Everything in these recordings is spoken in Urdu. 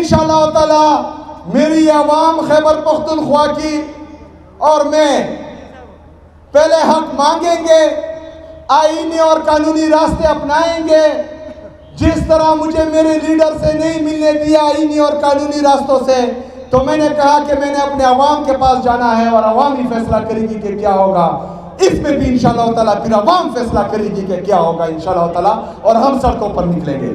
انشاءاللہ تعالی میری عوام خیبر پختونخوا کی اور میں پہلے حق مانگیں گے، آئینی اور قانونی راستے اپنائیں گے، جس طرح مجھے میرے لیڈر سے نہیں ملنے دیا آئینی اور قانونی راستوں سے، تو میں نے کہا کہ میں نے اپنے عوام کے پاس جانا ہے اور عوام ہی فیصلہ کرے گی کہ کیا ہوگا۔ اس میں بھی انشاءاللہ تعالیٰ پھر عوام فیصلہ کرے گی کہ کیا ہوگا انشاءاللہ تعالیٰ، اور ہم سڑکوں پر نکلیں گے۔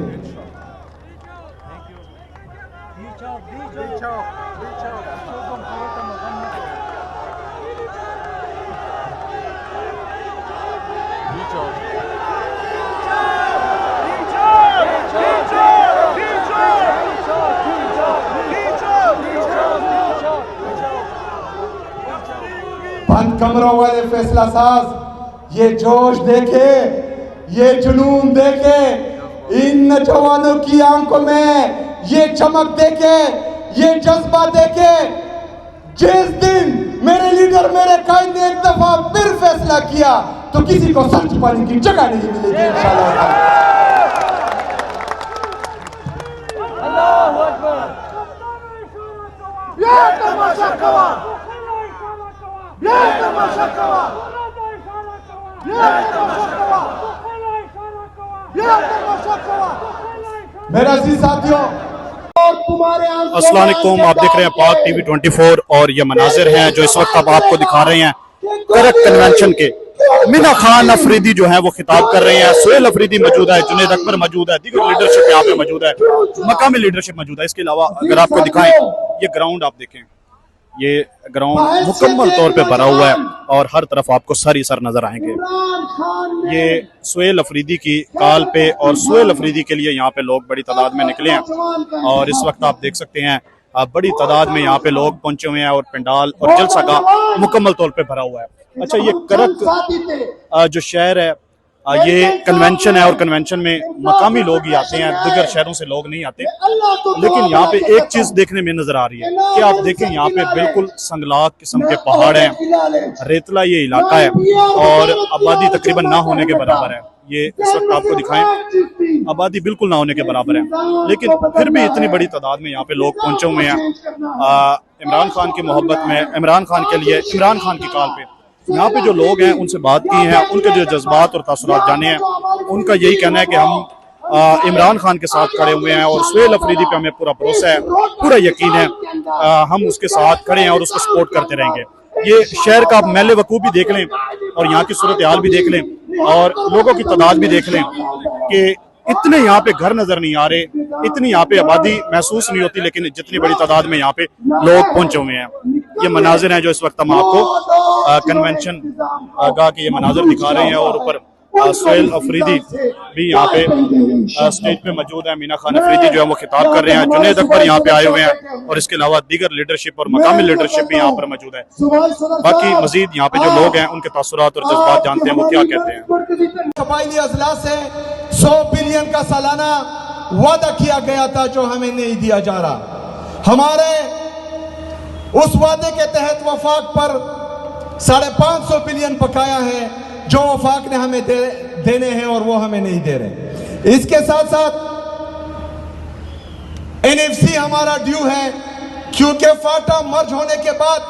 بند کمروں والے فیصلہ ساز، یہ جوش دیکھے، یہ جنون دیکھے، ان نوجوانوں کی آنکھوں میں یہ چمک دیکھے، یہ جذبہ دیکھے۔ جس دن میرے لیڈر میرے قائد نے ایک دفعہ پھر فیصلہ کیا تو کسی کو سر چھپانے کی جگہ نہیں ملے گی انشاءاللہ۔ اللہ اکبر۔ یہ تماشا کوا، یہ تماشا کوا، یہ تماشا کوا، یہ تماشا کوا۔ میرے عزیز ساتھیوں، السلام علیکم، آپ دیکھ رہے ہیں پاک ٹی وی 24 اور یہ مناظر ہیں جو اس وقت اب آپ کو دکھا رہے ہیں کرک کنونشن کے۔ مینا خان افریدی جو ہیں وہ خطاب کر رہے ہیں، سہیل افریدی موجود ہے، جنید اکبر موجود ہے، دیگر لیڈرشپ یہاں پہ موجود ہے، مقامی لیڈرشپ موجود ہے۔ اس کے علاوہ اگر آپ کو دکھائیں یہ گراؤنڈ آپ دیکھیں، یہ گراؤنڈ مکمل طور پہ بھرا ہوا ہے اور ہر طرف آپ کو سر ہی سر نظر آئیں گے۔ یہ سہیل افریدی کی کال پہ اور سہیل افریدی کے لیے یہاں پہ لوگ بڑی تعداد میں نکلے ہیں اور اس وقت آپ دیکھ سکتے ہیں بڑی تعداد میں یہاں پہ لوگ پہنچے ہوئے ہیں اور پنڈال اور جلسہ کا مکمل طور پہ بھرا ہوا ہے۔ اچھا، یہ کرک جو شہر ہے یہ کنونشن ہے اور کنونشن میں مقامی لوگ ہی آتے ہیں، دیگر شہروں سے لوگ نہیں آتے، لیکن یہاں پہ ایک چیز دیکھنے میں نظر آ رہی ہے کہ آپ دیکھیں یہاں پہ بالکل سنگلاخ قسم کے پہاڑ ہیں، ریتلا یہ علاقہ ہے اور آبادی تقریباً نہ ہونے کے برابر ہے۔ یہ اس وقت آپ کو دکھائیں، آبادی بالکل نہ ہونے کے برابر ہے، لیکن پھر بھی اتنی بڑی تعداد میں یہاں پہ لوگ پہنچے ہوئے ہیں عمران خان کی محبت میں، عمران خان کے لیے، عمران خان کی کال پہ۔ یہاں پہ جو لوگ ہیں ان سے بات کی ہیں، ان کے جو جذبات اور تاثرات جانے ہیں، ان کا یہی کہنا ہے کہ ہم عمران خان کے ساتھ کھڑے ہوئے ہیں اور سہیل افریدی پہ ہمیں پورا بھروسہ ہے، پورا یقین ہے، ہم اس کے ساتھ کھڑے ہیں اور اس کو سپورٹ کرتے رہیں گے۔ یہ شہر کا میل وقوع بھی دیکھ لیں اور یہاں کی صورتحال بھی دیکھ لیں اور لوگوں کی تعداد بھی دیکھ لیں کہ اتنے یہاں پہ گھر نظر نہیں آ رہے، اتنی یہاں پہ آبادی محسوس نہیں ہوتی، لیکن جتنی بڑی تعداد میں یہاں پہ لوگ پہنچے ہوئے ہیں۔ یہ مناظر ہیں جو اس وقت ہم آپ کو کنونشن کا کہ یہ مناظر دکھا رہے ہیں اور اوپر سہیل افریدی بھی یہاں پہ اسٹیج پہ موجود ہیں، مینا خان افریدی جو ہے وہ خطاب کر رہے ہیں، جنید اکبر یہاں پہ آئے ہوئے ہیں اور اس کے علاوہ دیگر لیڈرشپ اور مقامی لیڈرشپ بھی یہاں پر موجود ہے۔ باقی مزید یہاں پہ جو لوگ ہیں ان کے تاثرات اور جذبات جانتے ہیں وہ کیا کہتے ہیں۔ قبائلی اضلاع سے 100 بلین کا سالانہ وعدہ کیا گیا تھا جو ہمیں نہیں دیا جا رہا۔ ہمارے اس وعدے کے تحت وفاق پر 550 بلین بقایا ہے جو وفاق نے ہمیں دینے ہیں اور وہ ہمیں نہیں دے رہے۔ اس کے ساتھ ساتھ NFC ہمارا ڈیو ہے، کیونکہ فاٹا مرج ہونے کے بعد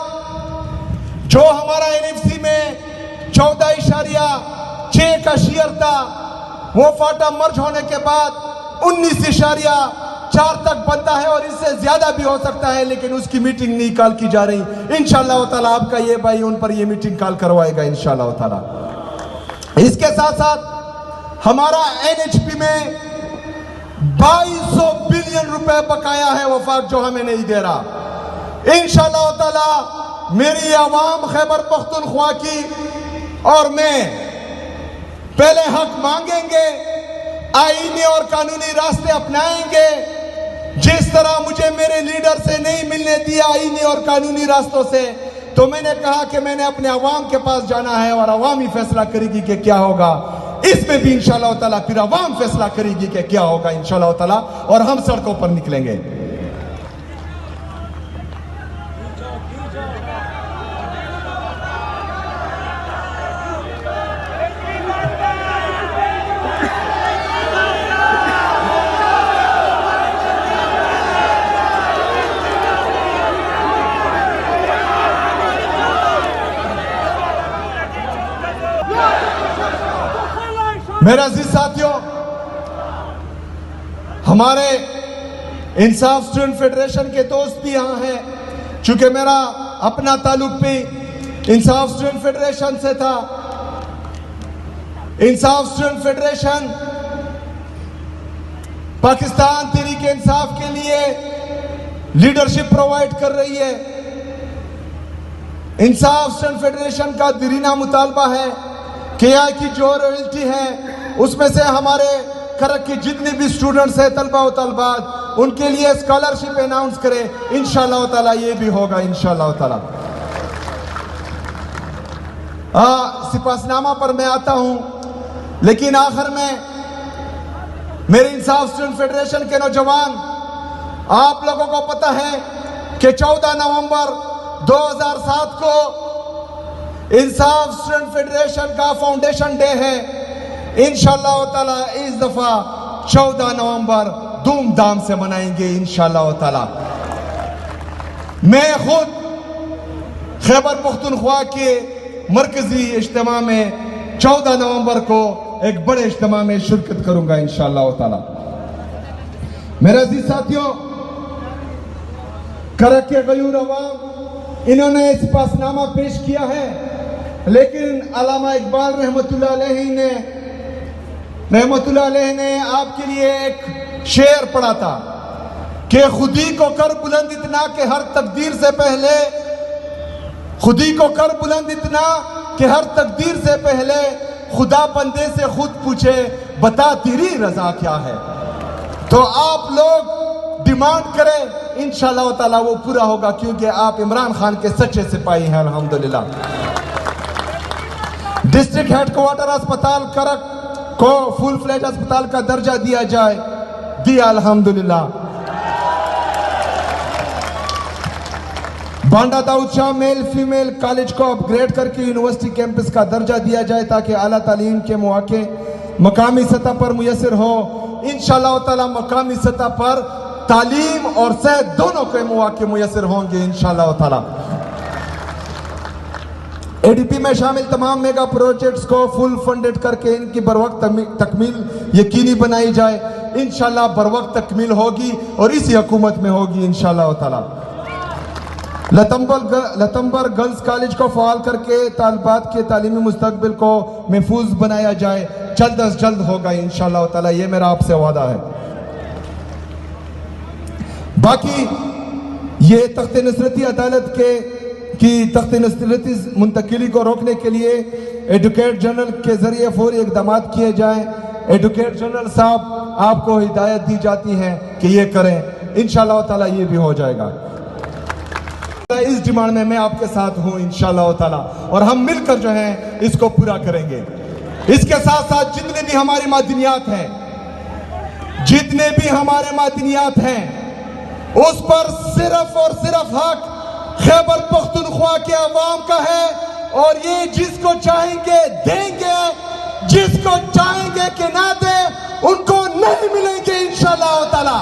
جو ہمارا NFC میں 14.6 کا شیئر تھا، وہ فاٹا مرج ہونے کے بعد 19.4 تک بنتا ہے اور اس سے زیادہ بھی ہو سکتا ہے، لیکن اس کی میٹنگ نہیں کال کی جا رہی۔ انشاءاللہ تعالیٰ آپ کا یہ بھائی ان پر یہ میٹنگ کال کروائے گا انشاءاللہ تعالیٰ۔ اس کے ساتھ ساتھ ہمارا NHP میں 2200 بلین روپے بقایا ہے وفاق جو ہمیں نہیں دے رہا۔ انشاءاللہ تعالیٰ میری عوام خیبر پختونخوا کی اور میں پہلے حق مانگیں گے، آئینی اور قانونی راستے اپنائیں گے، جس طرح مجھے میرے لیڈر سے نہیں ملنے دیا آئینی اور قانونی راستوں سے، تو میں نے کہا کہ میں نے اپنے عوام کے پاس جانا ہے اور عوام ہی فیصلہ کرے گی کہ کیا ہوگا۔ اس میں بھی انشاءاللہ تعالیٰ پھر عوام فیصلہ کرے گی کہ کیا ہوگا انشاءاللہ تعالیٰ، اور ہم سڑکوں پر نکلیں گے۔ میرے عزیز ساتھیوں، ہمارے انصاف اسٹوڈنٹ فیڈریشن کے دوست بھی یہاں ہیں، چونکہ میرا اپنا تعلق بھی انصاف اسٹوڈنٹ فیڈریشن سے تھا۔ انصاف اسٹوڈنٹ فیڈریشن پاکستان تحریک انصاف کے لیے لیڈرشپ پرووائیڈ کر رہی ہے۔ انصاف اسٹوڈنٹ فیڈریشن کا دیرینہ مطالبہ ہے کہ یہاں کی جو رویلٹی ہے اس میں سے ہمارے کرک کی جتنے بھی اسٹوڈنٹس ہیں، طلبہ و طالبات، ان کے لیے اسکالرشپ اناؤنس کرے۔ انشاءاللہ تعالیٰ یہ بھی ہوگا انشاءاللہ تعالیٰ۔ سپاسنامہ پر میں آتا ہوں، لیکن آخر میں میری انصاف اسٹوڈنٹ فیڈریشن کے نوجوان، آپ لوگوں کو پتہ ہے کہ 14 نومبر 2007 کو انصاف اسٹوڈنٹ فیڈریشن کا فاؤنڈیشن ڈے ہے۔ انشاءاللہ تعالیٰ اس دفعہ 14 نومبر دھوم دھام سے منائیں گے انشاءاللہ تعالیٰ۔ میں خود خیبر پختونخوا کے مرکزی اجتماع میں 14 نومبر کو ایک بڑے اجتماع میں شرکت کروں گا انشاءاللہ تعالیٰ۔ میرے عزیز ساتھیوں، کرک کے غیور عوام انہوں نے سپاسنامہ پیش کیا ہے، لیکن علامہ اقبال رحمت اللہ علیہ نے آپ کے لیے ایک شعر پڑھا تھا کہ خودی کو کر بلند اتنا کہ ہر تقدیر سے پہلے، خودی کو کر بلند اتنا کہ ہر تقدیر سے پہلے خدا بندے سے خود پوچھے بتا تیری رضا کیا ہے۔ تو آپ لوگ ڈیمانڈ کریں، انشاءاللہ تعالیٰ وہ پورا ہوگا، کیونکہ آپ عمران خان کے سچے سپاہی ہیں الحمدللہ۔ ڈسٹرکٹ ہیڈ کوارٹر اسپتال کرک کو فل فلیج اسپتال کا درجہ دیا جائے، دیا الحمدللہ۔ بانڈا داؤد شاہ میل فیمیل کالج کو اپ گریڈ کر کے یونیورسٹی کیمپس کا درجہ دیا جائے تاکہ اعلیٰ تعلیم کے مواقع مقامی سطح پر میسر ہو۔ انشاءاللہ تعالیٰ مقامی سطح پر تعلیم اور صحت دونوں کے مواقع میسر ہوں گے انشاءاللہ تعالیٰ۔ اے ڈی پی میں شامل تمام میگا پروجیکٹس کو فل فنڈڈ کر کے ان کی بروقت تکمیل یقینی بنائی جائے۔ انشاءاللہ بروقت تکمیل ہوگی اور اسی حکومت میں ہوگی انشاءاللہ تعالیٰ۔ لتمبر گرلز کالج کو فعال کر کے طالبات کے تعلیمی مستقبل کو محفوظ بنایا جائے، جلد از جلد ہوگا انشاءاللہ تعالیٰ، یہ میرا آپ سے وعدہ ہے۔ باقی یہ تخت نصرتی عدالت کی تخت نصرتی منتقلی کو روکنے کے لیے ایڈوکیٹ جنرل کے ذریعے فوری اقدامات کیے جائیں۔ ایڈوکیٹ جنرل صاحب آپ کو ہدایت دی جاتی ہے کہ یہ کریں، انشاءاللہ تعالیٰ یہ بھی ہو جائے گا۔ اس ڈیمانڈ میں آپ کے ساتھ ہوں انشاءاللہ تعالیٰ، اور ہم مل کر جو ہیں اس کو پورا کریں گے۔ اس کے ساتھ ساتھ جتنے بھی ہماری معدنیات ہیں، جتنے بھی ہمارے معدنیات ہیں، اس پر صرف اور صرف حق خیبر پختونخوا کے عوام کا ہے، اور یہ جس کو چاہیں گے دیں گے، جس کو چاہیں گے کہ نہ دیں ان کو نہیں ملیں گے انشاءاللہ تعالیٰ۔